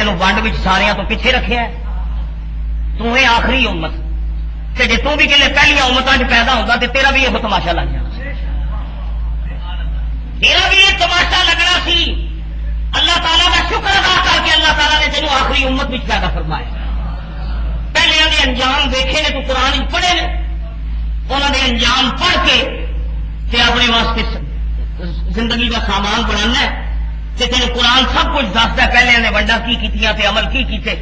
تینوں ونڈ وچ ساریاں تو پیچھے رکھیا ہے، تو ہے آخری امت، تے جے تو بھی کلے پہلی امتاں وچ پیدا ہوندا تے تیرا بھی یہ تماشا لگ جانا، تیرا بھی یہ تماشا لگنا سی۔ اللہ تعالیٰ کا شکر ادا کر کے اللہ تعالیٰ نے تینوں آخری امت وچ پیدا فرمایا۔ پہلے دے انجام دیکھے نے، تو قرآن پڑھے نے، انہوں نے انجام پڑھ کے تے اپنے واسطے زندگی کا سامان بنانا ہے، تے تینوں قرآن سب کچھ دستا ہے، پہلے نے ونڈا کی کیتیاں تے عمل کی کیتے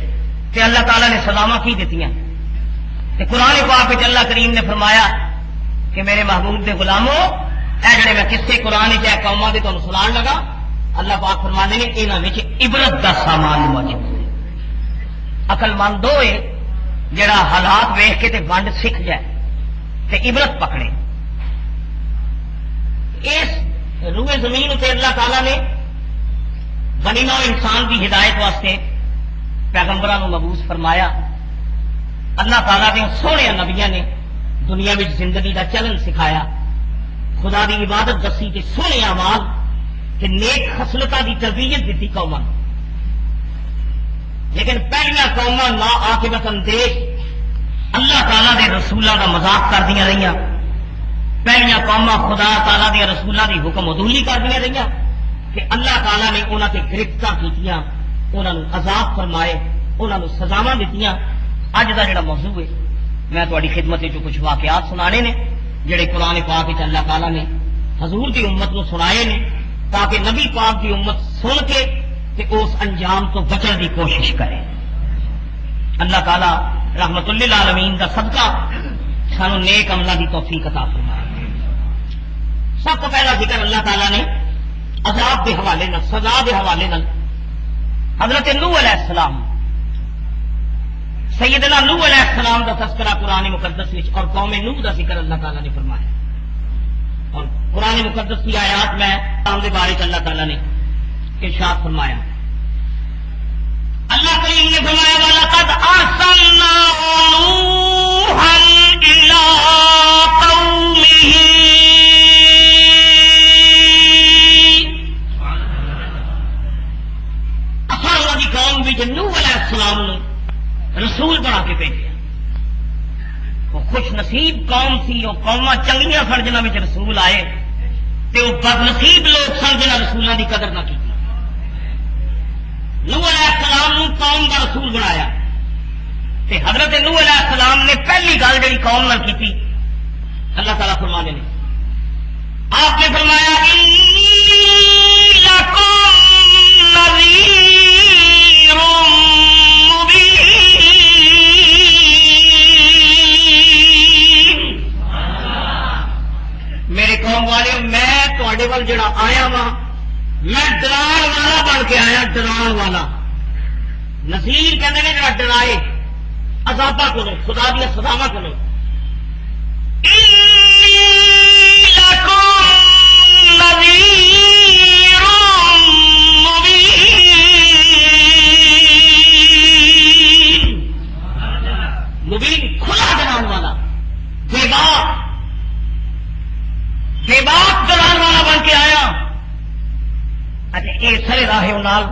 تے اللہ تعالیٰ نے سزاواں کی دتیاں۔ تے قرآن پاک وچ اللہ کریم نے فرمایا کہ میرے محبوب دے غلاموں، اے جڑے میں قصے قرآن وچ اے قوماں دے تانوں سنان لگا، اللہ پاک فرماندے نے انہاں وچ عبرت دا سامان موجود ہے۔ عقل مند ہوئے جڑا حالات ویکھ کے تے ونڈ سکھ جائے تے عبرت پکڑے۔ اس روئے زمین تے اللہ تعالیٰ نے بنی نوع انسان کی ہدایت واسطے پیغمبراں نوں مبعوث فرمایا۔ اللہ تعالیٰ نے سونے نبیاں نے دنیا میں زندگی کا چلن سکھایا، خدا دی عبادت دسی تے سونے اعمال کہ نیک خصلتاں دی تربیت دیتی قوماں، لیکن پہلیاں قوماں نا عاقبت اندیش اللہ تعالیٰ دے رسولاں دا مذاق کردیاں رہیاں، پہلیاں قوماں خدا تعالیٰ دے رسولاں دی حکم عدولی کردیاں رہیاں کہ اللہ تعالیٰ نے انہاں تے گرفتاں کیتیاں، انہاں نوں عذاب فرمائے، انہاں نوں سزاواں دتیاں۔ اج دا جڑا موضوع ہے میں تہاڈی خدمت وچ کچھ واقعات سنانے نے جڑے قرآن پاک وچ اللہ تعالیٰ نے حضور دی امت نوں سنائے نے، تاکہ نبی پاک کی امت سن کے تے اس انجام تو بچن کی کوشش کرے۔ اللہ تعالیٰ رحمت للعالمین کا صدقہ سانو نیک عملہ کی توفیق عطا فرمائے۔ سب تو پہلا ذکر اللہ تعالیٰ نے عذاب کے حوالے نال، سزا کے حوالے نال حضرت نوح علیہ السلام، سیدنا نوح علیہ السلام کا تذکرہ قرآن مقدس وچ اور قوم نوح کا ذکر اللہ تعالیٰ نے فرمایا، اور قرآن مقدس کی آیات میں قوم کے بارے اللہ تعالیٰ نے ارشاد فرمایا۔ اللہ کریم نے فرمایا وَلَقَدْ أَرْسَلْنَا نُوحًا إِلَىٰ قَوْمِهِ اصل اللہ کی قوم بھی نوح علیہ السلام نے رسول بنا کے بھیجا۔ وہ خوش نصیب قوم سی، وہ قوماں چنگیاں سن جنہاں وچ رسول آئے، تے وہ بد نصیب لوگ سن جنہاں رسولاں دی قدر نہ کی۔ نوح علیہ السلام نے قوم کا رسول بنایا تے حضرت نوح علیہ السلام نے پہلی گل جڑی قوم نال کی اللہ تعالیٰ فرمانے نے، آپ نے فرمایا انی لکم نذیر مبین، میرے قوم والے میں تواڈے ول جڑا آیا وا میں ڈران والا بن کے آیا، ڈران والا۔ نذیر کہتے ہیں جڑا ڈرائے عذاباں کو، خدا دیا سزاواں کو۔ نذیر مبین، مبین کھلا ڈران والا، بے باک ڈران والا بن کے آیا۔ اچھا یہ سرے راہ نال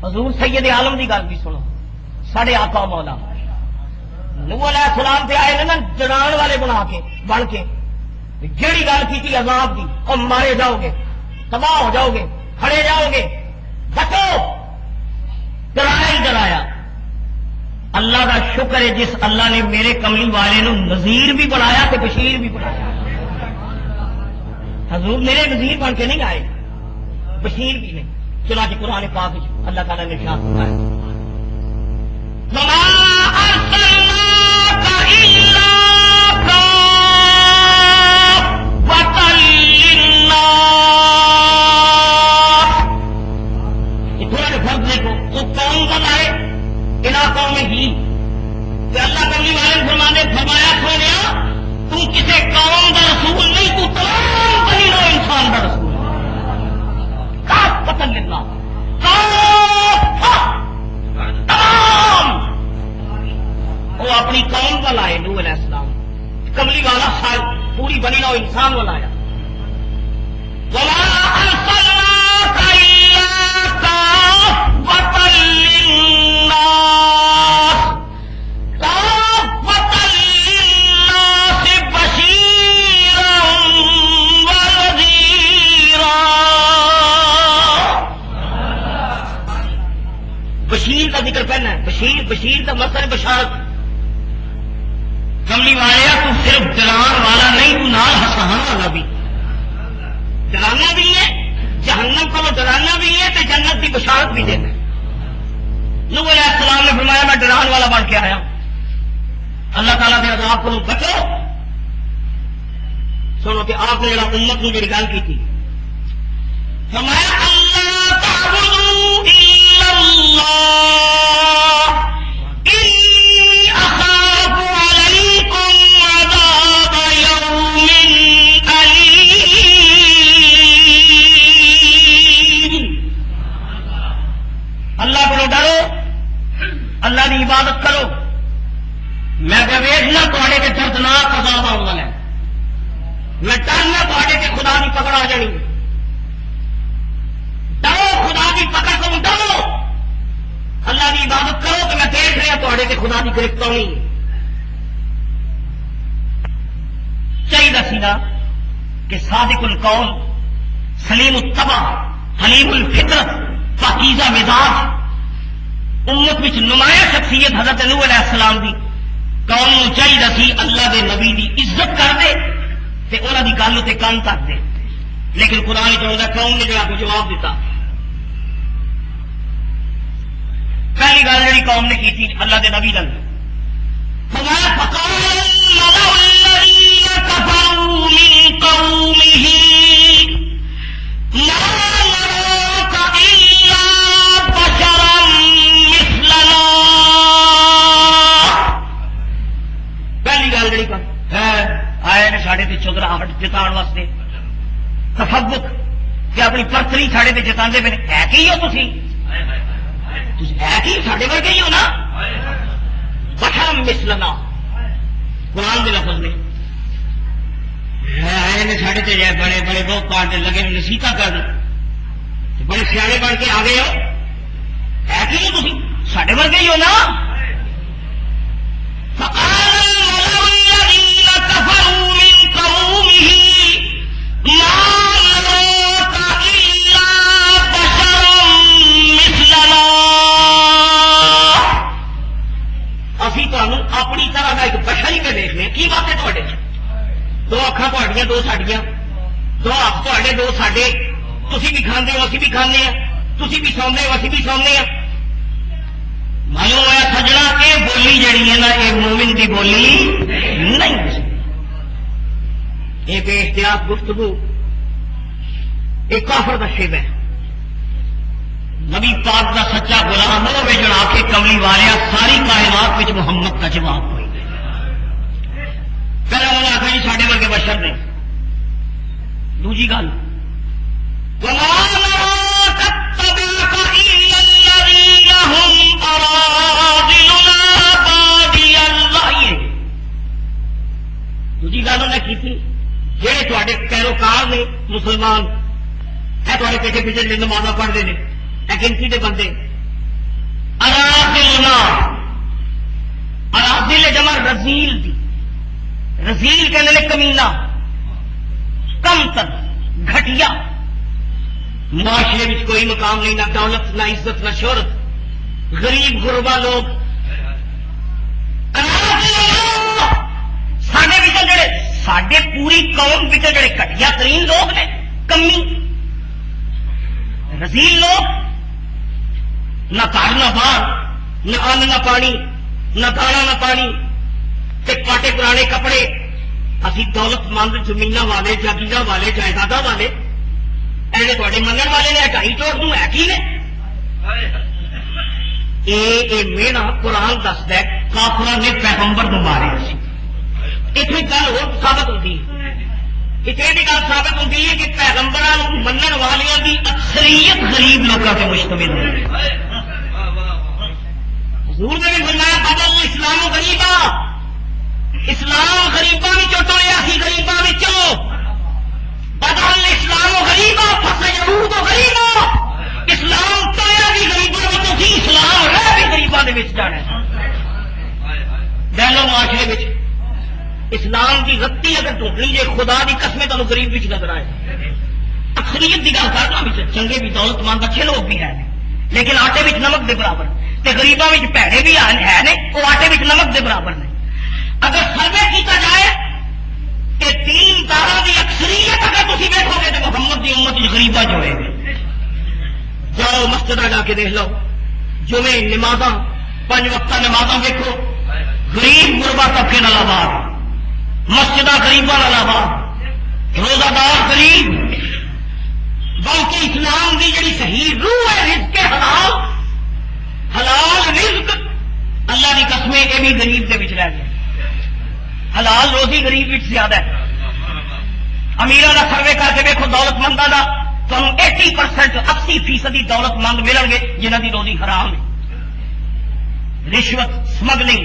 حضور سید عالم کی گل بھی سنو، ساڈے آقا مولا نوح علیہ السلام پہ آئے نا ڈران والے بن کے جیڑی گل کی عذاب دی، اور مارے جاؤ گے، تباہ ہو جاؤ گے، کھڑے جاؤ گے، بچو، ڈرایا ہی ڈرایا۔ اللہ کا شکر ہے جس اللہ نے میرے کملی والے نو نذیر بھی بنایا تے بشیر بھی بنایا۔ حضور میرے نذیر بن کے نہیں آئے، بشیر بھی نہیں۔ چنانچہ قرآن پاک اللہ تعالیٰ نے ارشاد فرمایا وَمَا أَرْسَلْنَاكَ إِلَّا كَافَّةً لِلنَّاسِ، یہ تھوڑا سا فرق دیکھو، تو قوم بتائے علاقوں میں ہی کہ اللہ کملی والے نے فرمایا سونیا تو کسی قوم کا رسول نہیں، تو تمام بنی نوع انسان کا رسول۔ قتل للہ تمام وہ اپنی قوم کا لائے۔ نوح علیہ السلام کملی والا سال پوری بنی نوع انسان کو لایا۔ وَمَا أَرْسَلْنَاكَ إِلَّا كَافَّةً بشیر کا ذکر پہنا ہے، بشیر کا مطلب بشارت. کملی والے تو صرف ڈران والا نہیں، تو نال ہسان والا بھی. ڈرانا بھی ہے، جہنم کو ڈرانا بھی ہے، تو جنت کی بشارت بھی دینا. نوح علیہ السلام نے فرمایا میں ڈران والا بن کے آیا، اللہ تعالیٰ کے عذاب کو بچو. سنو کہ آپ نے امت نے جڑی گل کی تھی، فرمایا اللہ تعبدوا الا اللہ انی اخاف علیکم عذاب یوم علیم. اللہ کو ڈرو، اللہ کی عبادت کرو. میں کہ ویخنا تے کے دردناک عذاب آنے والا ہے، میں ڈرنا تے کے خدا کی پکڑ آ جانی. ڈرو خدا کی پکڑ کو ڈرو، اللہ کی عبادت کرو کہ میں دیکھ رہا تے کے خدا کی گرفت آنی. چاہیے سیدھا کہ صادق القول، سلیم الطبع، حلیم الفطرت، پاکیزہ مزاج امت وچ نمایاں شخصیت حضرت نوح علیہ السلام دی. قوم نو چاہیے سی اللہ دے نبی دی عزت کر دے تے انہاں دی گل تے کان کر دے، لیکن قرآن چاہتا قوم نے جواب دیتا. پہلی گل جی قوم نے کی تھی اللہ دے نبی لگ فرمایا فقال الملأ الذين كفروا من قومه ما نراك إلا بشرا مثلنا. پہلی گل جی آئے نے ساڈے تے چودراہٹ جتان واسطے، تفبک کہ اپنی پرتری ساڈے تے جتا پہ ہے کی ہو تھی، ہے کی ساڈے ورگے ہی ہو نا. بشر مثلنا قرآن کے لفظ نے آئے نے ساڈے تے بڑے بڑے بہت پارٹے لگے نصیحت کر دی، بڑے سیانے بن کے آ گئے ہو، ہے کی ہو تھی ساڈے ورگے ہی ہو نا. فقال الملأ الذين كفروا من قومه ما نراك إلا بشرا مثلنا. اسی تمہیں اپنی طرح کا ایک بشر ہی پہ دیکھنے کی بات ہے. تھوڑے دو اکھاں تھوڑیاں دو ساڈیاں، دو ہاتھ تھوڑے دو ساڈے، تسی بھی کھاندے ہو اسی بھی کھانے ہیں، تسی بھی سوندے ہو اسی بھی سوندے ہیں. معلوم ہوا سجنا یہ بولی جڑی ہے نا یہ مومن کی بولی نہیں. یہ بے احتیاط گفتگو ایک کافر کا شیب ہے. نبی پاک کا سچا غلام ہو جڑا کے کملی والیا ساری کائنات میں محمد کا جواب ہوئی. پہلے انہوں نے آخر جی ساڈے ورگے بشر نے. دوجی گل دوجی گل انہیں کی تھی جہے تے پیروکار نے مسلمان ہے تے پیچھے پیچھے نمازاں پڑھتے ہیں ایجنسی کے بندے. اراضل جمع رزیل دی، رزیل کہنے لے کمینا، کم تر، گھٹیا، معاشرے میں کوئی مقام نہیں، نہ دولت نہ عزت نہ شہرت، غریب غربا لوگ. سڈے جڑے سڈے پوری قوم جڑے گھٹیا ترین لوگ نے، کمی رزیل لوگ، نہ گھر نہ باہر، نہ ان نہ پانی، نہ دانا نہ پانی، تے پاٹے پرانے کپڑے. اسی دولت مند زمین والے، جاگیراں والے، جائیداد والے، ایسے تے منگن والے نے ہٹائی چوڑ دوں ہے کی نے. یہ میرا قرآن دستا ہے کافر نے پیغمبر کو مارے. اتنی گل ہو ثابت ہوتی ہے، اتنی بھی گل ثابت ہوتی ہے کہ پیغمبروں منن والوں کی اکثریت غریب لوگوں سے مشتمل ہے. حضور نے بھی فرمایا بدل اسلام غریبا، اسلام غریباں ٹریا سی، غریباں بدل اسلام غریبا فسیعود غریبا. اسلام ٹریا بھی غریباں سی، اسلام رہ بھی غریباں دے وچ جانا. دہلو معاشرے وچ اسلام کی رتی اگر ٹوٹنی جائے خدا کی قسمیں تمہیں غریب بھی نظر آئے. اکثریت کی گل کرنا بھی چنگے بھی دولت مند اچھے لوگ بھی ہیں، لیکن آٹے وچ نمک دے برابر تے غریباں وچ پیڑے بھی ہے نے وہ آٹے وچ نمک دے برابر نے. اگر سروے کیتا جائے کہ دینداراں دی اکثریت اگر تسی دیکھو گے تو محمد دی امت وچ غریباں جو ہے. جاؤ مسجد جا کے دیکھ لو جمعے نمازاں 5 وقتہ نمازاں دیکھو غریب غربا طبقے نال آباد, مسجداں غریباں نال آباد, روزہ دار غریب. بلکہ اسلام کی جڑی صحیح روح ہے رزق حلال, حلال رزق اللہ کی قسم یہ بھی غریب کے رہ گیا. حلال روزی غریب وچ زیادہ ہے. امیراں کا سروے کر کے دیکھو دولت منداں کا تمہیں 80% 80% دولت مند ملن گے جنہاں دی روزی حرام ہے. رشوت, سمگلنگ,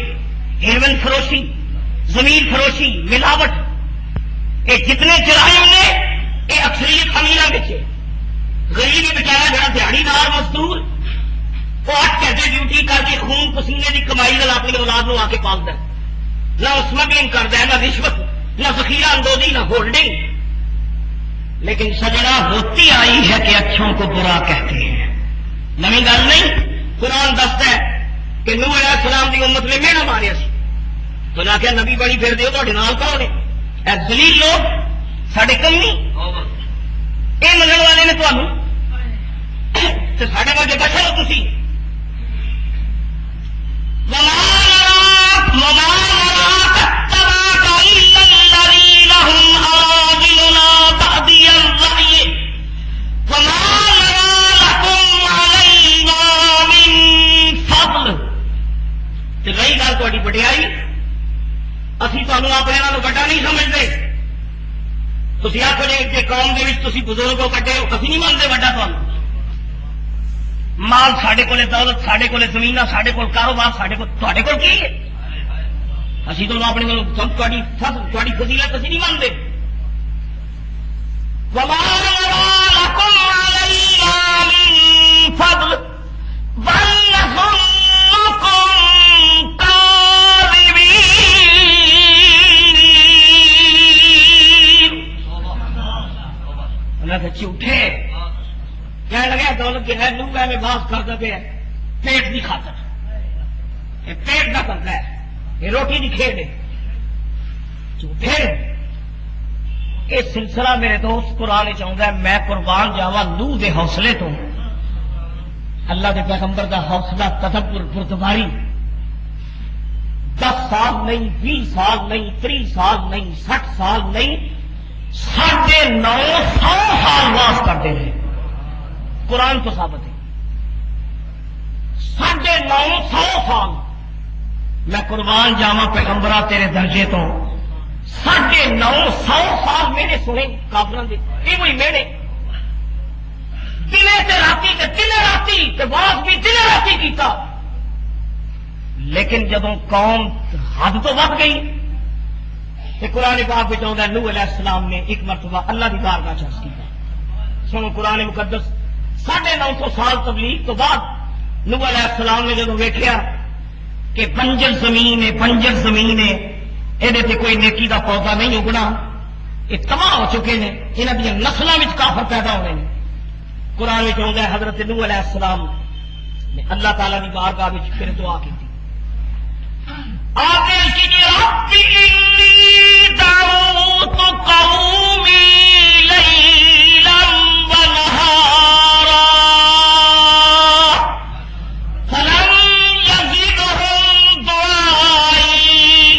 ہیروین فروشی, زمین فروشی, ملاوٹ, یہ جتنے جرائم نے یہ اکثریت امیراں وچ ہے. غریب بچارا جڑا دیہڑی دار مزدور وہ 8 گھنٹے ڈیوٹی کر کے خون پسینے کی کمائی نال اپنی اولاد نو آ کے پالتا ہے. نہ اسمگلنگ کرتا ہے, نہ رشوت, نہ ذخیرہ اندوزی, نہ ہولڈنگ. لیکن سجنا ہوتی آئی ہے کہ اچھوں کو برا کہتے ہیں. نئی گل نہیں, قرآن دستا ہے کہ نوح علیہ السلام کی امت نے مینا ماریا سی تو نہ کیا نبی بڑی پھر دیو تھوڑے نال کون نے اے ذلیل لوگ ساڈے کمی یہ منن والے نے تمہوں تو ساڈے ورگے بچے ہو تسی. رہی گل تھوڑی وڈیائی, اسی تمہیں اپنے نال وڈا نہیں سمجھتے. تھی آخو کہ قوم کے بزرگوں کٹے اسی نہیں مانتے وڈا تمہیں. مال سڈے کول, دولت سڈے کول, زمین سڈے کول, کاروبار سڈے کول, تھوڑے کول کی ہے؟ اسی تو اپنے تھوڑی فضیلت اسی نہیں مانتے. جھوٹے کہنے لگے دولت جو ہے لوگا میں باس کرتا پہ پیٹ کی خاطر, یہ پیٹ کا کرتا ہے, یہ روٹی کی کھیل ہے. جھوٹے یہ سلسلہ میرے دوست قرآن چاہتا ہے میں قربان جاوا لوح دے حوصلے تو اللہ کے پیغمبر کا حوصلہ تدبر بردباری 10 سال نہیں, 20 سال نہیں, 30 سال نہیں, 60 سال نہیں, 950 سال واس کرتے رہے. قرآن تو ثابت ہے 950 سال. میں قربان جاوا پیغمبرا تیرے درجے تو 950 سال میرے سنے کافران دے یہ کوئی میرے دلے تے راتی تے دلے راتی تے واس بھی دلے راتی کیتا. لیکن جدوں قوم حد تو ود گئی کہ قرآن پاک میں چاہتا ہے نوح علیہ السلام نے ایک مرتبہ اللہ کی بارگاہ چ عرض کیا. سنو قرآن مقدس 950 سال تبلیغ تو بعد نوح علیہ السلام نے جدوں ویکھیا کہ بنجر زمین ہے, بنجر زمین ہے, یہ کوئی نیکی کا پودا نہیں اگنا, یہ تباہ ہو چکے ہیں, یہاں دیا نسلوں میں کافر پیدا ہوئے ہیں. قرآن میں چاہتا ہے حضرت نوح علیہ السلام نے اللہ تعالیٰ کی بارگاہ میں پھر دعا کی تھی. دعوت قومی لیلا ونہارا فلم یزدہم دعائی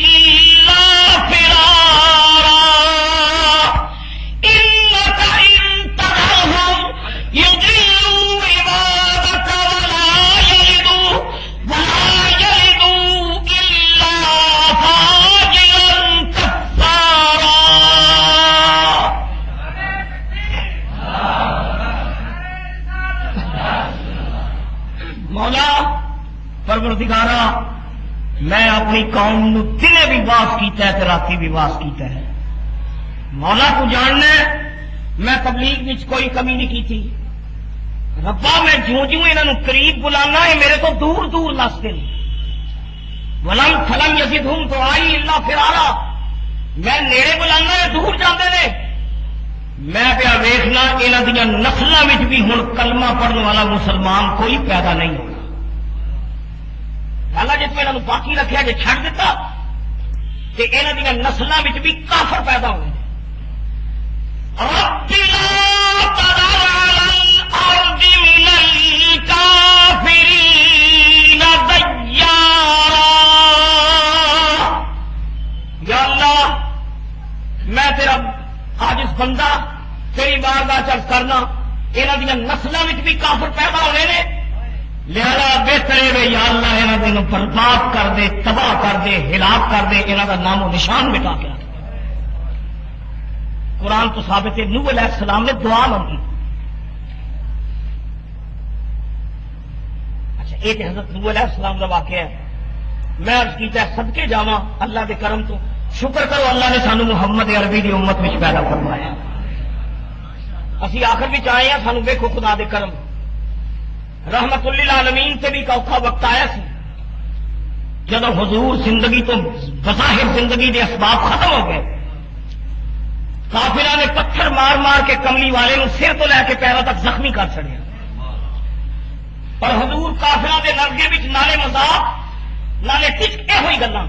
الا فرارا انک ان تدعوہم یضلوا عبادک ولا یلدوا پروردگارا میں اپنی قوم نو دنے بھی واس کیتا ہے راتی بھی واس کیتا ہے. مولا تو جاننا میں تبلیغ میں کوئی کمی نہیں کی تھی. ربا میں جوں جوں انہوں قریب بلانا ہے میرے تو دور دور نستے ولم فلم یزدہم دعائی الا فرارا. میں نیڑے بلانا ہے دور جاتے ہیں. میں پیا ویخنا یہاں دیا نسلوں میں بھی ہوں کلمہ پڑھنے والا مسلمان کوئی پیدا نہیں ہوگا. اللہ جی تو یہاں باقی رکھا جی چھڑ دیتا تو یہاں دیا نسلوں میں بھی کافر پیدا ہوئے. یا اللہ میں تیرا آج اس بندہ تیری بارگاہ چل کرنا یہاں دیا نسلوں میں بھی کافر پیدا ہونے نے لہذا بہتر ہے یا اللہ یہاں دن برباد کر دے تباہ کر دے ہلاک کر دے یہاں کا نام و نشان مٹا کے رکھ. قرآن تو ثابت ہے نوح علیہ السلام نے دعا مانگی. اچھا ایک حضرت نوح علیہ السلام کا واقعہ ہے. میں عرض کیتا ہے صدقے جاواں اللہ کے کرم تو شکر کرو اللہ نے سانو محمد عربی کی امت میں پیدا فرمایا. اسی آخر بھی آئے ہیں سانو ویکھو خدا دے کرم رحمت للعالمین سے بھی اوکھا وقت آیا سی جب حضور زندگی تو بظاہر زندگی کے اسباب ختم ہو گئے. کافروں نے پتھر مار مار کے کملی والے نو سر تو لے کے پیروں تک زخمی کر چڑیا. پر حضور کافروں کے نرگے میں نالے مذاق نالے ٹچ یہ گلا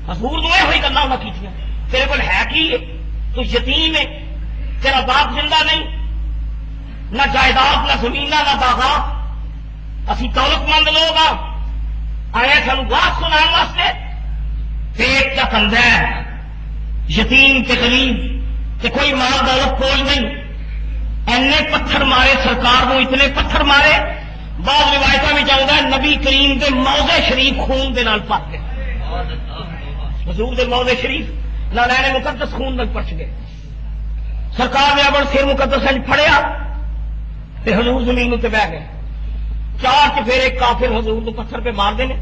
حضور نے یہ گلا انہیں کی تیرے کول ہے کی تو یتیم ہے تیرا باپ زندہ نہیں نہ جائیداد نہ زمین نہ باغات اسی دولت مند لوگ ہاں آئے سانو بات سنانے واسطے پیٹ کا کندہ ہے یتیم کے غریب کہ کوئی مال دولت کول نہیں اینے پتھر مارے سرکار کو اتنے پتھر مارے بعض روایتوں میں چاہتا ہے نبی کریم کے موضع شریف خون دے نال پٹ گئے. حضور دے موضع شریف نالین مقدس خون نال پٹ گئے. سرکار نے اپنا سر مقدس پھڑیا تے حضور زمین تے بہ گئے. چار پھر ایک کافر حضور کو پتھر پہ مار دینے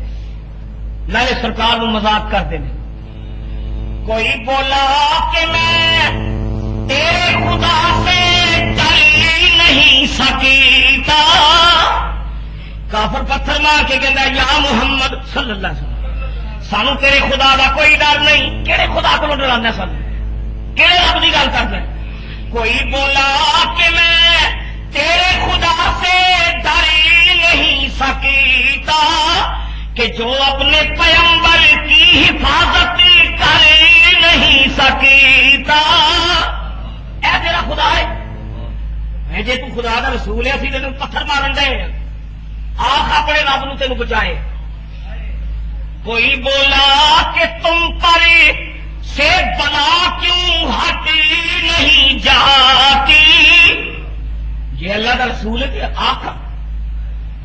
نالے سرکار کو مذاق کر دینے. کوئی بولا کہ میں تیرے خدا سے ڈر نہیں سکتا. کافر پتھر مار کے کہتا یا محمد صلی اللہ علیہ وسلم سانو تیرے خدا کا کوئی ڈر نہیں. کہڑے خدا کو ڈرانا سانو کہڑے رب کی گل کرنا. کوئی بولا کہ میں تیرے خدا سے ڈر نہیں سکتا کہ جو اپنے پیغمبر کی حفاظت کر نہیں سکتا. اے تیرا خدا ہے جی تو خدا کا رسول ہے اسی تین پتھر مارن دے آخ اپنے رب نو تین بچائے. کوئی بولا کہ تم پر سے بلا کیوں ہٹ نہیں جاتی. یہ اللہ کا رسول ہے کہ آخ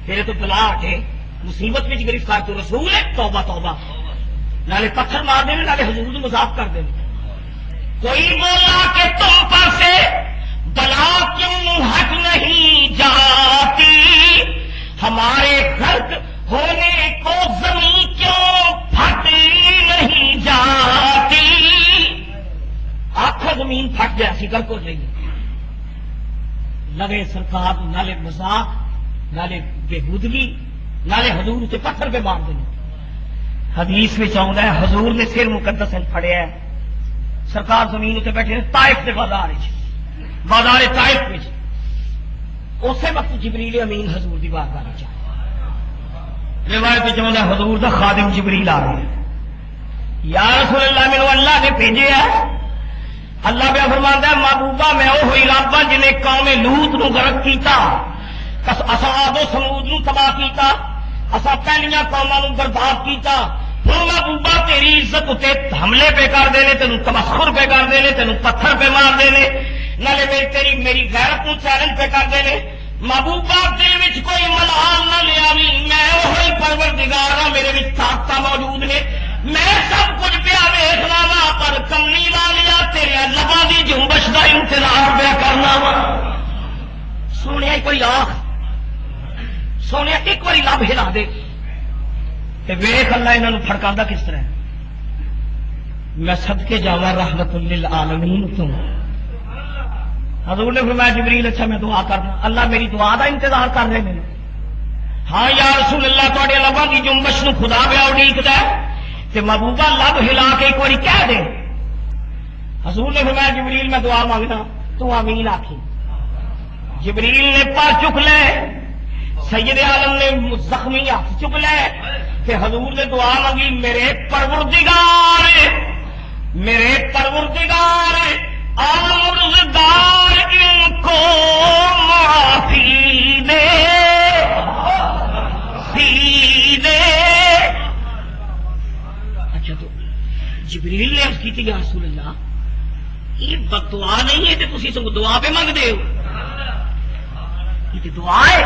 تیرے تو بلا ہٹے مصیبت میں گرفتار تو رسول ہے. توبہ توبہ نالے پتھر مار دیں نالے حضور کو مذاق کر دیں. کوئی بولا کہ تم پر سے بلا کیوں ہٹ نہیں جاتی ہمارے غرق ہونے کو زمین کیوں پھٹ نہیں جاتی. آخر زمین پھٹ جائے اسی گھر کو جائیے لگے سرکار نالے مذاق نالے بےہودگی نالے حضور سے پتھر پہ مار دینے. حدیث میں چاہتا ہے حضور نے سر مقدس پھڑیا ہے سرکار زمین اتنے بیٹھے طائف کے بازار طائف میں اسی وقت جبریل امین حضور کی بارگاہ میں چاہے روایت چاہتا ہے حضور دا خادم جبریل آ رہے ہیں. یا رسول اللہ میرے اللہ نے بھیجے ہے. اللہ پہ فرماتا ہے محبوبہ میں وہ ہوئی رب ہاں جنہیں قوم لوط نو غرق کیتا اصحاب و سمود نو تباہ کیتا اسا پہلیاں قوماں نو برباد کیتا. ہوں محبوبہ تیری عزت تے حملے پہ کر دینے تینوں تمسخر پہ کر دینے تینوں پتھر پہ مار دینے نالے میری غیرت نو چیلنج پہ کر دینے. محبوبہ دل وچ کوئی ملال نہ لیا میں وہی پروردگار ہاں میرے وچ طاقت موجود نے میں سب کچھ پیا ویکھنا وا پر کملی والیا تیرے لباں دی جنبش دا انتظار پیا کرنا وا. سونے کوئی آخ سونے ایک باری لب ہلا دے ویخ اللہ انہوں پھڑکا کس طرح. میں صدقے جاواں رحمت للعالمین تم حضور نے فرمایا جبریل اچھا میں دعا کرنا اللہ میری دعا دا انتظار کر رہے ہیں. ہاں یا رسول اللہ تھوڑے لباں کی جنبش نو خدا پیا اڑیکدا ہے تے محبوبہ لب ہلا کے ایک باری کہہ دے. حضور نے فرمایا جبریل میں دعا مانگنا تو آمین آکھی. جبریل نے پر چک لے، سید عالم نے زخمی ہاتھ چک لے کہ حضور نے دعا مانگی، میرے پروردگار آمرزگار ان کو معافی دے دے. اچھا تو جبریل نے عرض کی تھی یا رسول اللہ یہ بد دعا نہیں ہے تو تسی سب دعا پہ مانگ دے ہو، یہ دعا ہے.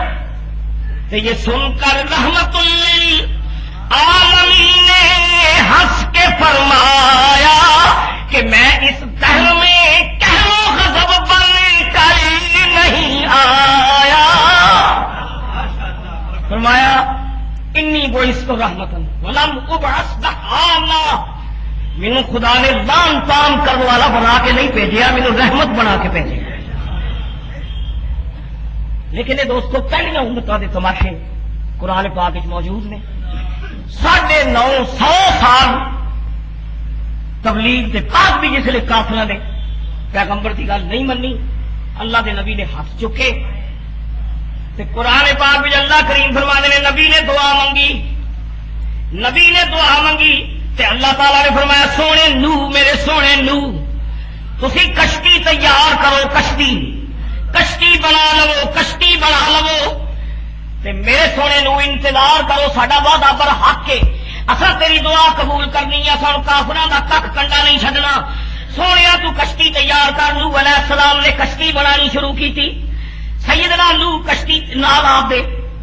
تو یہ سن کر رحمت للعالمین نے ہنس کے فرمایا کہ میں اس دہر میں کہر و غضب بن کر نہیں آیا. فرمایا انی بعثت رحمتن ولم ابعث دہانا، مینو خدا نے لان تان کرنے والا بنا کے نہیں بھیجا، مینو رحمت بنا کے بھیجا. لیکن یہ دوستو پہلے امتوں کے تماشے قرآن پاک موجود نے. 950 سال تبلیغ کے بعد بھی جس لیے کافروں نے پیغمبر کی گل نہیں منی، اللہ کے نبی نے ہاتھ چکے تے قرآن پاک بھی اللہ کریم فرمانے نے نبی نے دعا منگی تے اللہ تعالی نے فرمایا سونے نو، میرے سونے نو تسی کشتی تیار کرو، کشتی بنا لو تے میرے سونے نو انتظار کرو، ساڈا وعدہ پر حق ہے، اساں تیری دعا قبول کرنی ہے، اساں کافراں دا کک کنڈا نہیں چھڈنا. سونیا تو کشتی تیار کر. نوح علیہ السلام نے کشتی بنانی شروع کی تھی. سیدنا نوح کشتی نال آپ دے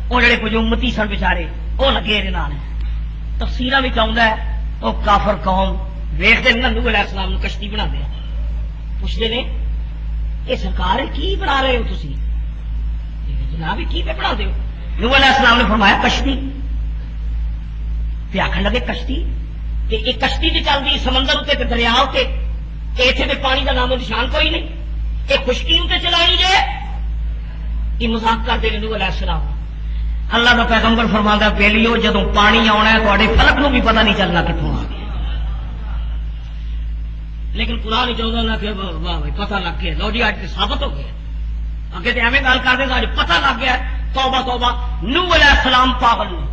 وہ جڑے کچھ امتی سن بیچارے وہ لگے دے نال. تفسیراں وچ آوندا ہے وہ کافر قوم ویکھدے نوح علیہ السلام نوں کشتی بنا دے، پوچھدے نے یہ سرکار کی بنا رہے ہو تسی؟ جناب کی پہ بنا دے ہو؟ نوح علیہ السلام نے فرمایا کشتی. تے آکھن لگے کشتی تے ایک کشتی تے چلدی سمندر اتنے تے دریا اتنے اتنے تے پانی کا نام و نشان کوئی نہیں، ایک خشکی اتنے چلائی جائے. یہ مذاق کرتے نوح علیہ السلام. اللہ کا پیغمبر فرماتا بیلیو جدوں پانی آنا ہے تھوڑے فلک نو بھی پتہ نہیں چلنا کتوں آ گیا. لیکن قرآن چاہتا نہ کہ پتہ لگ گیا، لو جی اج ثابت ہو گیا. اگے تو ایویں گل کرتے اج پتہ لگ گیا. توبہ توبہ نوح علیہ السلام پاگل نے.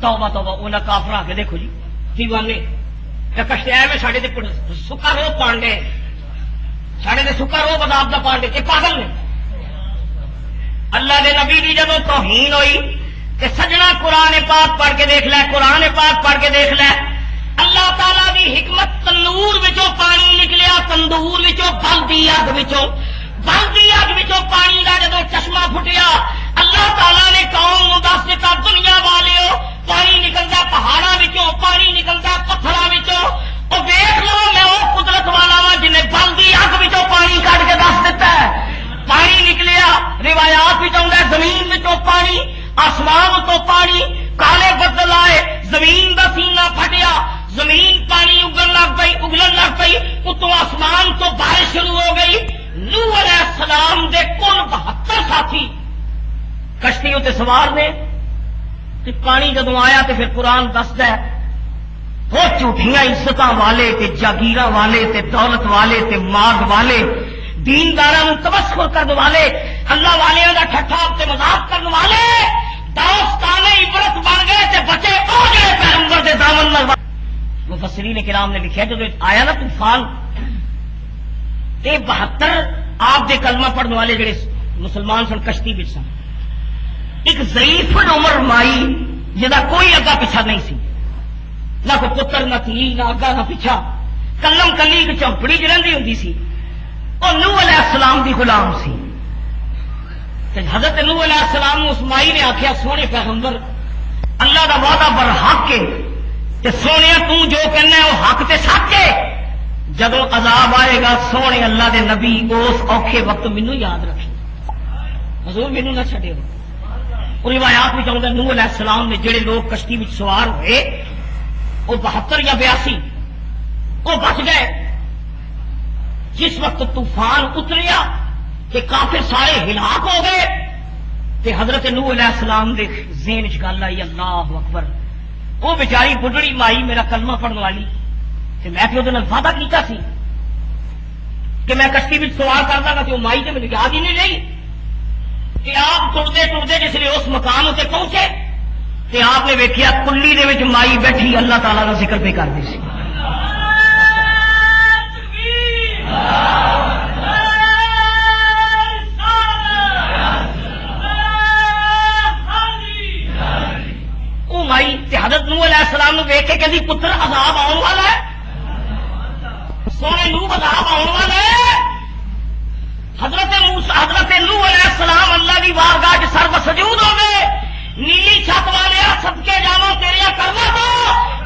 توبہ توبہ انہیں کافر آ کے دیکھو جی دیوانے کشتے آئے ساڈے سکا رو پانڈے، ساڈے تے سکا رو بداب دا پانڈے، یہ پاگل نے. اللہ دے نبی دی جدوں توہین ہوئی تے سجنا قرآن پاک پڑھ کے دیکھ لے، قرآن پاک پڑھ کے دیکھ لے. اللہ تعالی دی حکمت تندور وچوں پانی نکلیا، تندور وچوں بلدی اگ وچوں پانی دا جدوں چشمہ پھٹیا اللہ تعالی نے قوم نوں دس دتا دنیا والیو پانی نکلدا پہاڑاں وچوں، پانی نکلدا پتھراں وچوں. او ویکھ لو میں او قدرت والا وا جنے بلدی اگ وچوں پانی کڈ کے دس دتا ہے. پانی نکلیا روایات وچ آوندا زمین وچوں پانی، آسمان تو پانی، کالے بدل آئے، زمین دا سینہ پھٹیا، زمین پانی اگلن لگ پئی، اتوں آسمان تو بارش شروع ہو گئی. نوح علیہ السلام دے کل 72 ساتھی کشتی اتنے سوار نے. پانی جدو آیا تو پھر قرآن دستا ہے وہ جھوٹیاں عزت والے تے جاگیراں والے تے دولت والے تے ماگ والے دینداراں تبصر کرنے والے اللہ والیاں دا ٹھٹھا تے مذاق کرنے والے دوستانے عبرت بن گئے تے بچے او جڑے پیغمبر دے دامن نال. مفسرین کرام نے لکھا جب آیا نا طوفان تے 72 آپ دے کلمہ پڑھنے والے جڑے مسلمان سن کشتی وچ سن. ایک ضعیف عمر مائی جہاں کوئی اگا پیچھا نہیں سی، نہ کوئی پتر نہ تھی نہ اگا نہ پیچھا، کلم کلی ایک چوپڑی چ رہی ہوں سی. اور نوح علیہ السلام دی غلام سی. حضرت نوح علیہ السلام اس مائی نے آخیا سونے پیغمبر اللہ دا وعدہ برحق ہے تے سونے تو جو کہنا ہے وہ حق تے سچ ہے. جدو عذاب آئے گا سونے اللہ دے نبی اس اوکھے وقت مینوں یاد رکھے، حضور مینوں نہ چھڈے. اور روایات میں چاہتا نوح علیہ السلام نے جڑے لوگ کشتی میں سوار ہوئے وہ 72 یا 82 وہ بچ گئے. جس وقت طوفان اتریا کہ کافر سارے ہلاک ہو گئے تے حضرت نوح علیہ السلام دے ذہن وچ گل آئی اللہ اکبر وہ بیچاری بڈڑی مائی میرا کلمہ پڑھنے والی تے میں کہ وعدہ کیتا سی کہ میں کشتی میں سوار کرتا گا کہ وہ مائی سے مجھے یاد ہی نہیں رہی کہ آپ ٹرتے ٹرتے جس لیے اس مقام اتنے پہنچے کہ آپ نے ویکھیا کلی دے وچ مائی بیٹھی اللہ تعالیٰ کا ذکر پہ کرتی سی. وہ مائی حضرت نوح علیہ السلام نے ویکھ کے کہندی پتر عذاب آن والا ہے, سونے نوح عذاب آن والا ہے. حضرت نوح علیہ السلام اللہ کی بارگاہ وچ سر سجود ہو گئے, نیلی چھت والے صدقے جاواں تیرے کرنا تو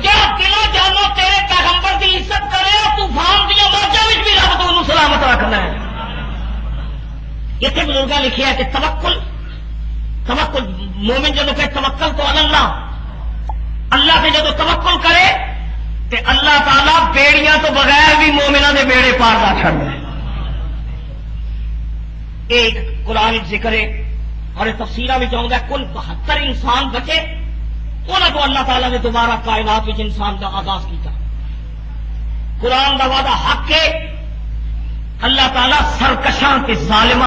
جا دلوں جانو تیرے پیغمبر کی عزت کرے طوفان دیا موجوں وچ بھی رب تو انہوں سلامت رکھنا ہے. اتنے بزرگاں لکھیا ہے کہ توکل مومن جدو کہ توکل تو اللہ اللہ سے جدو توکل کرے تے اللہ تعالیٰ بیڑیاں تو بغیر بھی مومنہ دے بیڑے پار نہ چھڑ دے. ایک قرآن ذکر ہے اور تفسیرہ بھی چاہوں گا کل 72 انسان بچے انہوں کو اللہ تعالیٰ نے دوبارہ کائنات وچ انسان کا آغاز کیا. قرآن کا وعدہ حق ہے, اللہ تعالیٰ سرکشاں کے ظالماں